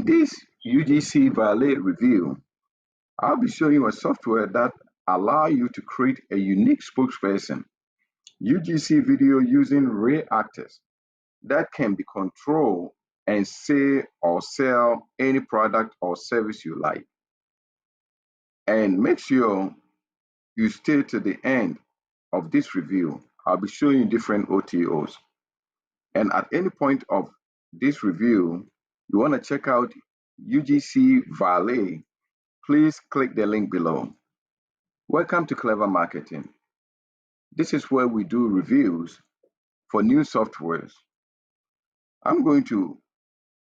In this UGC Valet review, I'll be showing you a software that allow you to create a unique spokesperson, UGC video using real actors that can be controlled and say or sell any product or service you like. And make sure you stay to the end of this review. I'll be showing you different OTOs. And at any point of this review, you want to check out UGC Valet, please click the link below. Welcome to Clever Marketing. This is where we do reviews for new softwares. I'm going to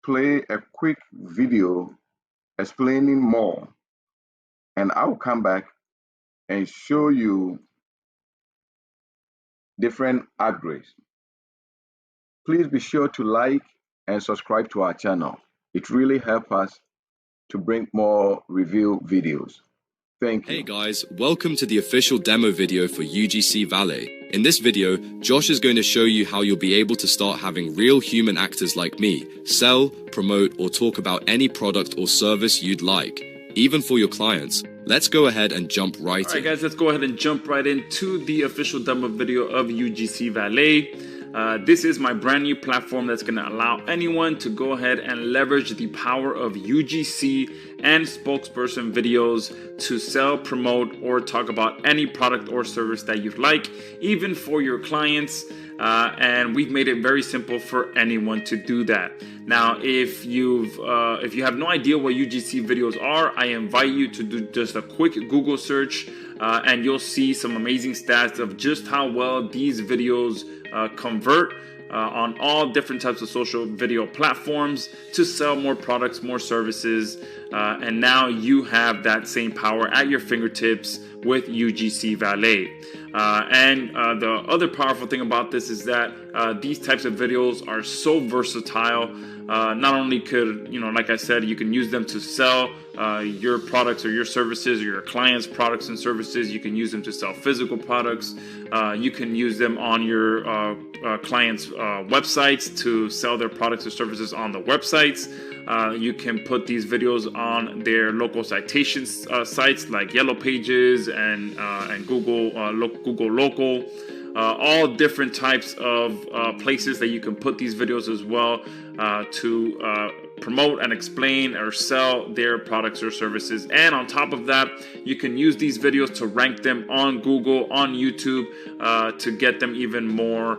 play a quick video explaining more, and I will come back and show you different upgrades. Please be sure to like and subscribe to our channel. It really helps us to bring more review videos. Thank you. Hey guys, welcome to the official demo video for UGC Valet. In this video, Josh is going to show you how you'll be able to start having real human actors like me sell, promote, or talk about any product or service you'd like, even for your clients. Let's go ahead and jump right in. Alright guys, let's go ahead and jump right into the official demo video of UGC Valet. This is my brand new platform that's going to allow anyone to go ahead and leverage the power of UGC and spokesperson videos to sell, promote, or talk about any product or service that you'd like, even for your clients. And we've made it very simple for anyone to do that. Now, if you have no idea what UGC videos are, I invite you to do just a quick Google search, and you'll see some amazing stats of just how well these videos convert on all different types of social video platforms to sell more products, more services, and now you have that same power at your fingertips with UGC Valet. And the other powerful thing about this is that these types of videos are so versatile. Not only could, like I said, you can use them to sell your products or your services or your clients' products and services. You can use them to sell physical products. You can use them on your clients' websites to sell their products or services on the websites. You can put these videos on their local citations sites like Yellow Pages and Google Local. All different types of places that you can put these videos as well to promote and explain or sell their products or services. And on top of that, you can use these videos to rank them on Google, on YouTube, to get them even more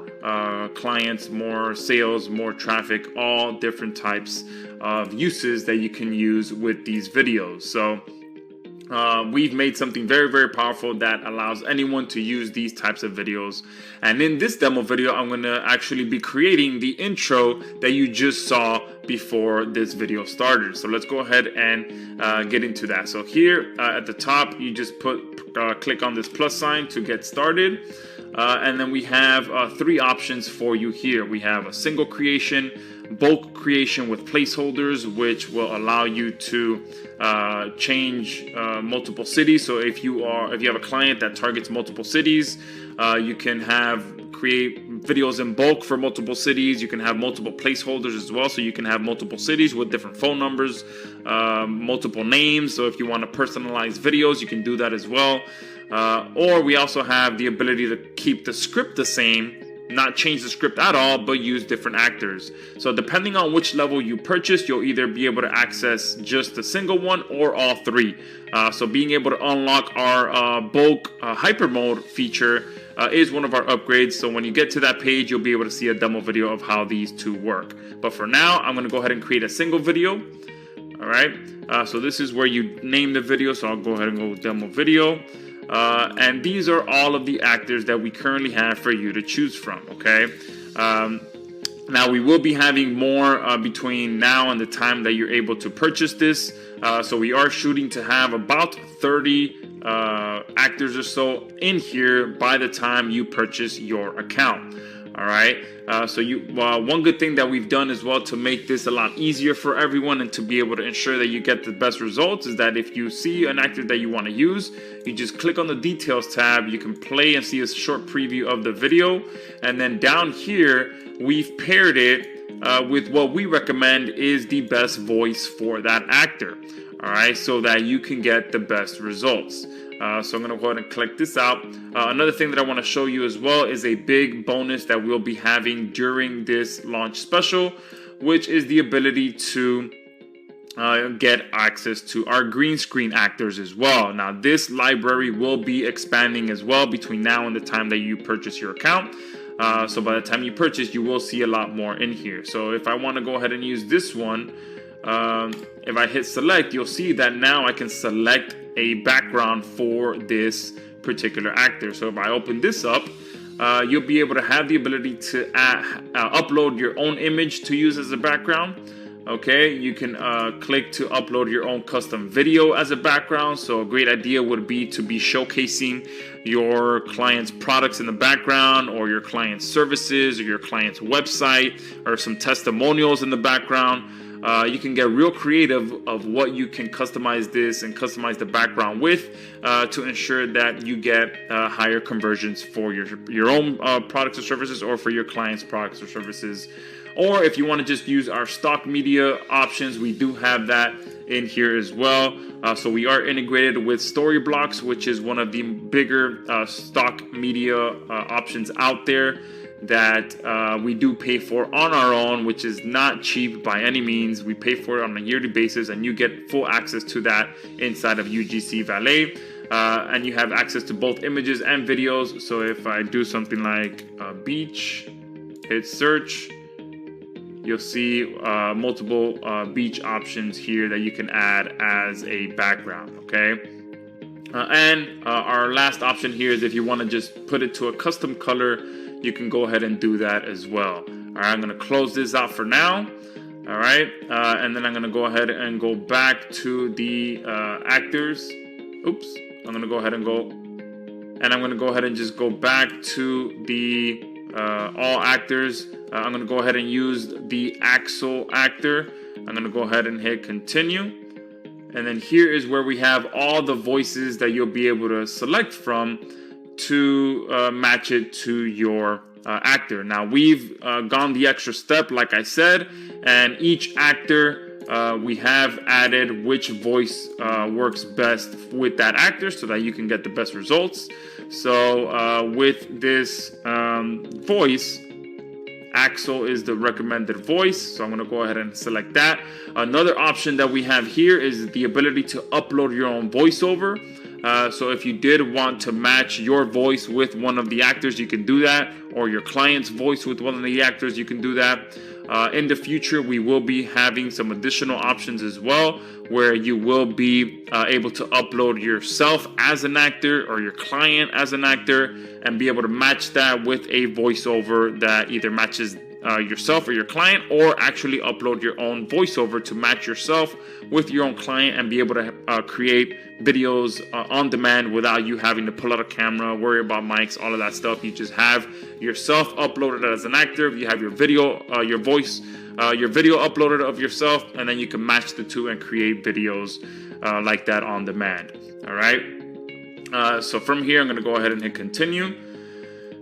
clients, more sales, more traffic, all different types of uses that you can use with these videos. So we've made something very, very powerful that allows anyone to use these types of videos. And in this demo video, I'm going to actually be creating the intro that you just saw before this video started. So let's go ahead and get into that. So here at the top, you just click on this plus sign to get started. And then we have three options for you here. We have a single creation, bulk creation with placeholders, which will allow you to change multiple cities. So if you have a client that targets multiple cities, you can create videos in bulk for multiple cities. You can have multiple placeholders as well, so you can have multiple cities with different phone numbers, multiple names. So if you want to personalize videos, you can do that as well. Or we also have the ability to keep the script the same, not change the script at all, but use different actors. So depending on which level you purchase, you'll either be able to access just a single one or all three. So being able to unlock our bulk hyper mode feature is one of our upgrades. So when you get to that page, you'll be able to see a demo video of how these two work. But for now, I'm going to go ahead and create a single video. All right. So this is where you name the video. So I'll go ahead and go demo video. And these are all of the actors that we currently have for you to choose from, okay? Now, we will be having more between now and the time that you're able to purchase this. So we are shooting to have about 30 actors or so in here by the time you purchase your account. All right. So one good thing that we've done as well to make this a lot easier for everyone and to be able to ensure that you get the best results is that if you see an actor that you want to use, you just click on the details tab. You can play and see a short preview of the video. And then down here, we've paired it with what we recommend is the best voice for that actor. All right, so that you can get the best results. So I'm going to go ahead and click this out. Another thing that I want to show you as well is a big bonus that we'll be having during this launch special, which is the ability to get access to our green screen actors as well. Now, this library will be expanding as well between now and the time that you purchase your account. So by the time you purchase, you will see a lot more in here. So if I want to go ahead and use this one, if I hit select, you'll see that now I can select a background for this particular actor. So if I open this up, you'll be able to have the ability to upload your own image to use as a background. Okay, you can click to upload your own custom video as a background. So a great idea would be to be showcasing your client's products in the background, or your client's services, or your client's website, or some testimonials in the background. You can get real creative of what you can customize this and customize the background with to ensure that you get higher conversions for your own products or services, or for your client's products or services. Or if you want to just use our stock media options, we do have that in here as well. So we are integrated with Storyblocks, which is one of the bigger stock media options out there that we do pay for on our own, which is not cheap by any means. We pay for it on a yearly basis, and you get full access to that inside of UGC Valet. And you have access to both images and videos. So if I do something like beach, hit search, you'll see multiple beach options here that you can add as a background, okay? And our last option here is if you want to just put it to a custom color, you can go ahead and do that as well. All right, I'm going to close this out for now. All right, and then I'm going to go ahead and go back to the actors. Oops, I'm going to go ahead and go, and I'm going to go ahead and just go back to the all actors. I'm going to go ahead and use the Axel actor. I'm going to go ahead and hit continue. And then here is where we have all the voices that you'll be able to select from to match it to your actor. Now, we've gone the extra step, like I said, and each actor we have added which voice works best with that actor so that you can get the best results. So with this voice, Axel is the recommended voice, so I'm going to go ahead and select that. Another option that we have here is the ability to upload your own voiceover. So if you did want to match your voice with one of the actors, you can do that, or your client's voice with one of the actors, you can do that. In the future, we will be having some additional options as well, where you will be able to upload yourself as an actor or your client as an actor and be able to match that with a voiceover that either matches yourself or your client, or actually upload your own voiceover to match yourself with your own client and be able to create videos on demand without you having to pull out a camera, worry about mics, all of that stuff. You just have yourself uploaded as an actor. You have your video, your voice, your video uploaded of yourself, and then you can match the two and create videos like that on demand. All right. So from here, I'm going to go ahead and hit continue.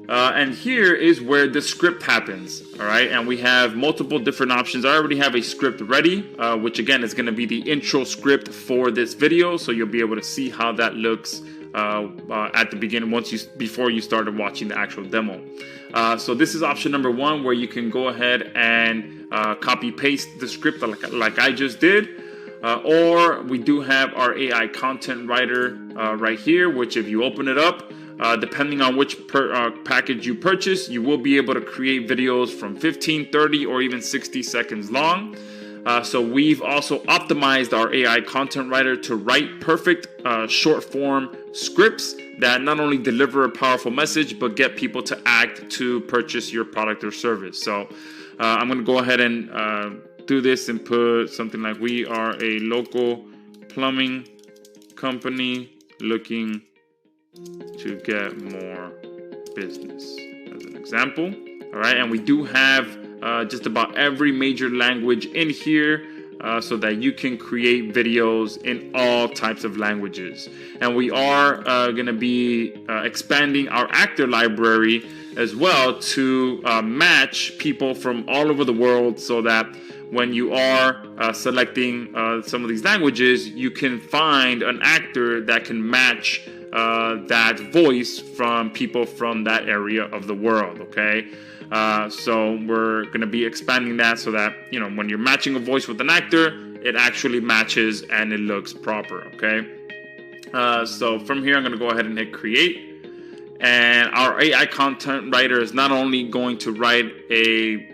And here is where the script happens. All right, and we have multiple different options. I already have a script ready, which again is going to be the intro script for this video, so you'll be able to see how that looks at the beginning before you started watching the actual demo. So this is option number one, where you can go ahead and copy paste the script like I just did. Or we do have our AI content writer right here, which if you open it up, depending on which package you purchase, you will be able to create videos from 15, 30, or even 60 seconds long. So we've also optimized our AI content writer to write perfect short form scripts that not only deliver a powerful message, but get people to act to purchase your product or service. So I'm going to go ahead and do this and put something like, we are a local plumbing company looking to get more business, as an example. All right, and we do have just about every major language in here. so that you can create videos in all types of languages. And we are going to be expanding our actor library as well to match people from all over the world, so that when you are selecting some of these languages, you can find an actor that can match that voice from people from that area of the world, okay? So we're going to be expanding that so that, you know, when you're matching a voice with an actor, it actually matches and it looks proper, okay? So from here, I'm going to go ahead and hit create. And our AI content writer is not only going to write a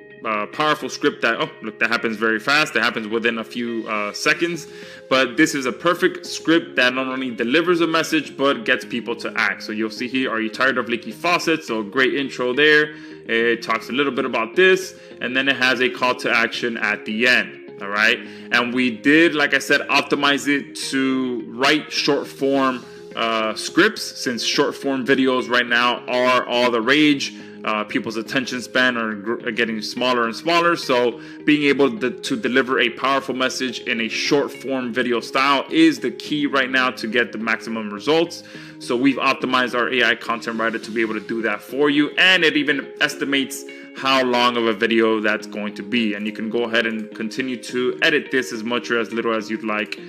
powerful script that, oh, look, that happens very fast. That happens within a few seconds. But this is a perfect script that not only delivers a message, but gets people to act. So you'll see here, are you tired of leaky faucets? So great intro there. It talks a little bit about this, and then it has a call to action at the end. All right. And we did, like I said, optimize it to write short form scripts, since short form videos right now are all the rage. People's attention span are getting smaller and smaller, so being able to deliver a powerful message in a short form video style is the key right now to get the maximum results. So we've optimized our AI content writer to be able to do that for you, and it even estimates how long of a video that's going to be, and you can go ahead and continue to edit this as much or as little as you'd like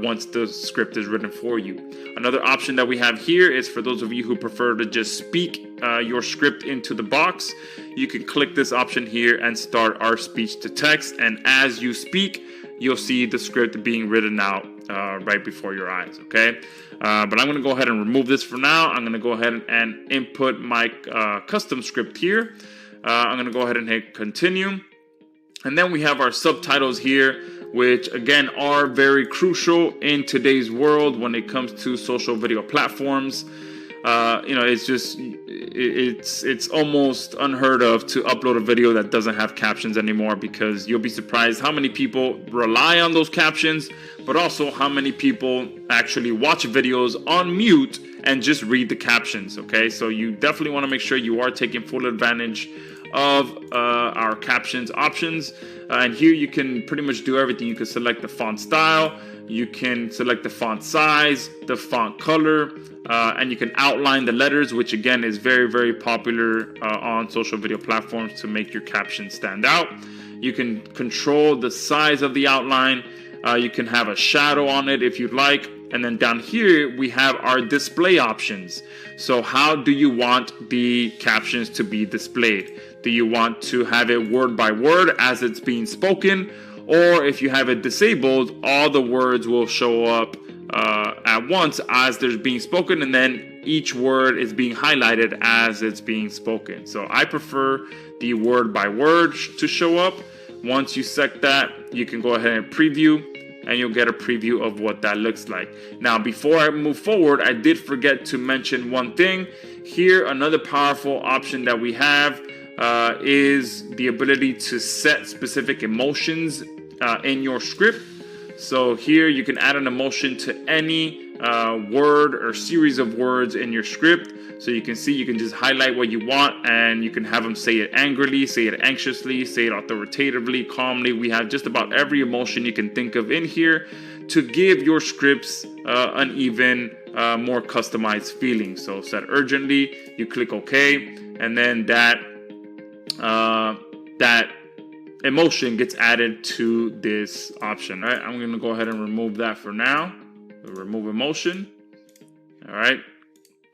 once the script is written for you. Another option that we have here is for those of you who prefer to just speak your script into the box. You can click this option here and start our speech to text, and as you speak, you'll see the script being written out right before your eyes, okay? But I'm going to go ahead and remove this for now. I'm going to go ahead and input my custom script here. I'm going to go ahead and hit continue. And then we have our subtitles here, which again are very crucial in today's world when it comes to social video platforms. You know, it's just, it's almost unheard of to upload a video that doesn't have captions anymore, because you'll be surprised how many people rely on those captions, but also how many people actually watch videos on mute and just read the captions, okay? So you definitely want to make sure you are taking full advantage of our captions options. And here you can pretty much do everything. You can select the font style, you can select the font size, the font color, and you can outline the letters, which again is very, very popular on social video platforms to make your captions stand out. You can control the size of the outline. You can have a shadow on it if you'd like. And then down here, we have our display options. So how do you want the captions to be displayed? Do you want to have it word by word as it's being spoken? Or if you have it disabled, all the words will show up at once as they're being spoken, and then each word is being highlighted as it's being spoken. So I prefer the word by word to show up. Once you set that, you can go ahead and preview, and you'll get a preview of what that looks like. Now, before I move forward, I did forget to mention one thing. Here, another powerful option that we have is the ability to set specific emotions in your script. So here you can add an emotion to any word or series of words in your script. So you can see, you can just highlight what you want, and you can have them say it angrily, say it anxiously, say it authoritatively, calmly. We have just about every emotion you can think of in here to give your scripts an even more customized feeling. So set urgently, you click OK, and then that emotion gets added to this option. All right, I'm going to go ahead and remove that for now. Remove emotion. All right.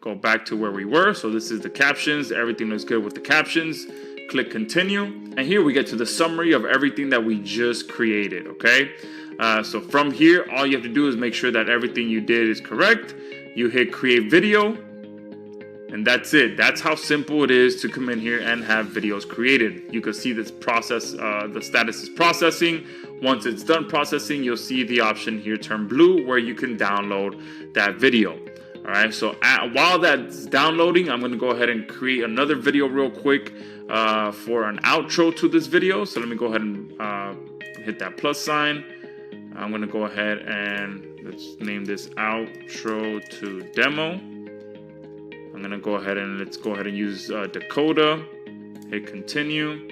Go back to where we were. So this is the captions. Everything looks good with the captions. Click continue. And here we get to the summary of everything that we just created. Okay. So from here, all you have to do is make sure that everything you did is correct. You hit create video. And that's it. That's how simple it is to come in here and have videos created. You can see this process, the status is processing. Once it's done processing, you'll see the option here turn blue where you can download that video. All right, so while that's downloading, I'm going to go ahead and create another video real quick for an outro to this video. So let me go ahead and hit that plus sign. I'm going to go ahead and let's name this outro to demo. I'm going to go ahead and let's go ahead and use Dakota. Hit continue.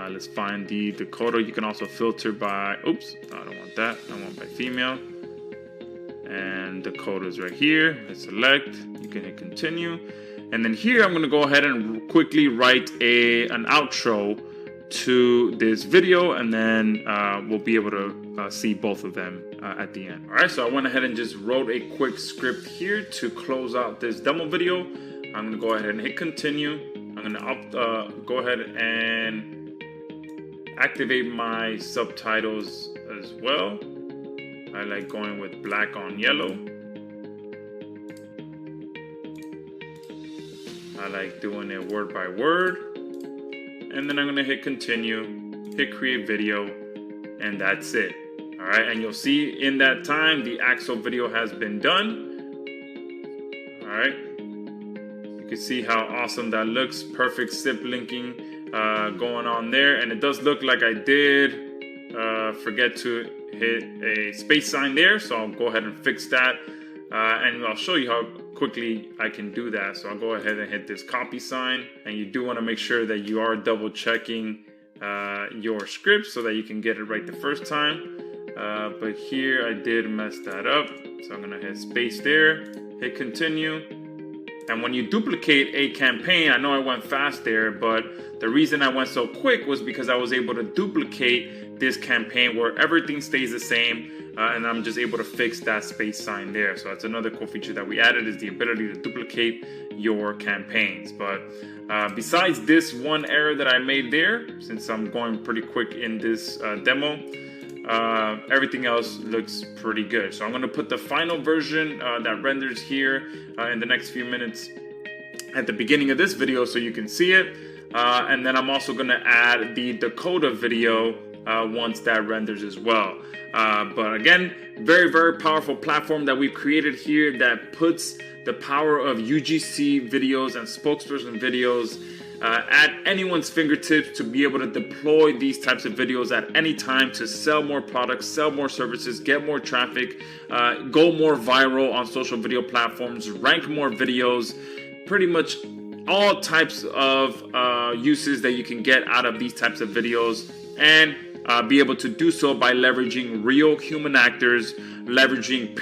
Let's find the Dakota. You can also filter by, oops, I don't want that. I want by female. And Dakota's right here. Hit select. You can hit continue. And then here I'm going to go ahead and quickly write an outro to this video, and then we'll be able to see both of them at the end. All right, so I went ahead and just wrote a quick script here to close out this demo video. I'm going to go ahead and hit continue. I'm going to go ahead and activate my subtitles as well. I like going with black on yellow. I like doing it word by word. And then I'm going to hit continue, hit create video, and that's it. All right, and you'll see in that time the actual video has been done. All right, you can see how awesome that looks. Perfect zip linking going on there, and it does look like I did forget to hit a space sign there, so I'll go ahead and fix that, and I'll show you how quickly I can do that. So I'll go ahead and hit this copy sign, and you do want to make sure that you are double checking your script so that you can get it right the first time. But here I did mess that up, so I'm gonna hit space there, hit continue. And when you duplicate a campaign, I know I went fast there, but the reason I went so quick was because I was able to duplicate this campaign where everything stays the same, and I'm just able to fix that space sign there. So that's another cool feature that we added, is the ability to duplicate your campaigns. But besides this one error that I made there, since I'm going pretty quick in this demo, everything else looks pretty good. So I'm going to put the final version that renders here in the next few minutes at the beginning of this video so you can see it. And then I'm also going to add the Dakota video once that renders as well. But again, very, very powerful platform that we've created here that puts the power of UGC videos and spokesperson videos at anyone's fingertips to be able to deploy these types of videos at any time to sell more products, sell more services, get more traffic, go more viral on social video platforms, rank more videos, pretty much all types of uses that you can get out of these types of videos, and be able to do so by leveraging real human actors, leveraging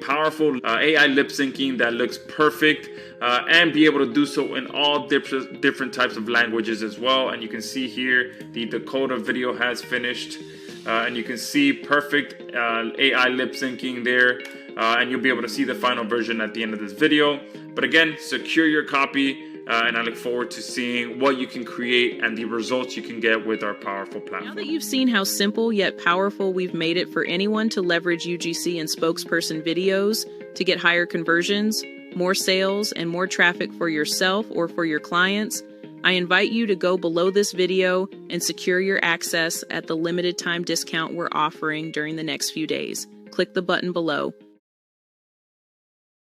powerful AI lip syncing that looks perfect, and be able to do so in all different types of languages as well. And you can see here the Dakota video has finished, and you can see perfect AI lip syncing there, and you'll be able to see the final version at the end of this video. But again, secure your copy. And I look forward to seeing what you can create and the results you can get with our powerful platform. Now that you've seen how simple yet powerful we've made it for anyone to leverage UGC and spokesperson videos to get higher conversions, more sales, and more traffic for yourself or for your clients, I invite you to go below this video and secure your access at the limited time discount we're offering during the next few days. Click the button below.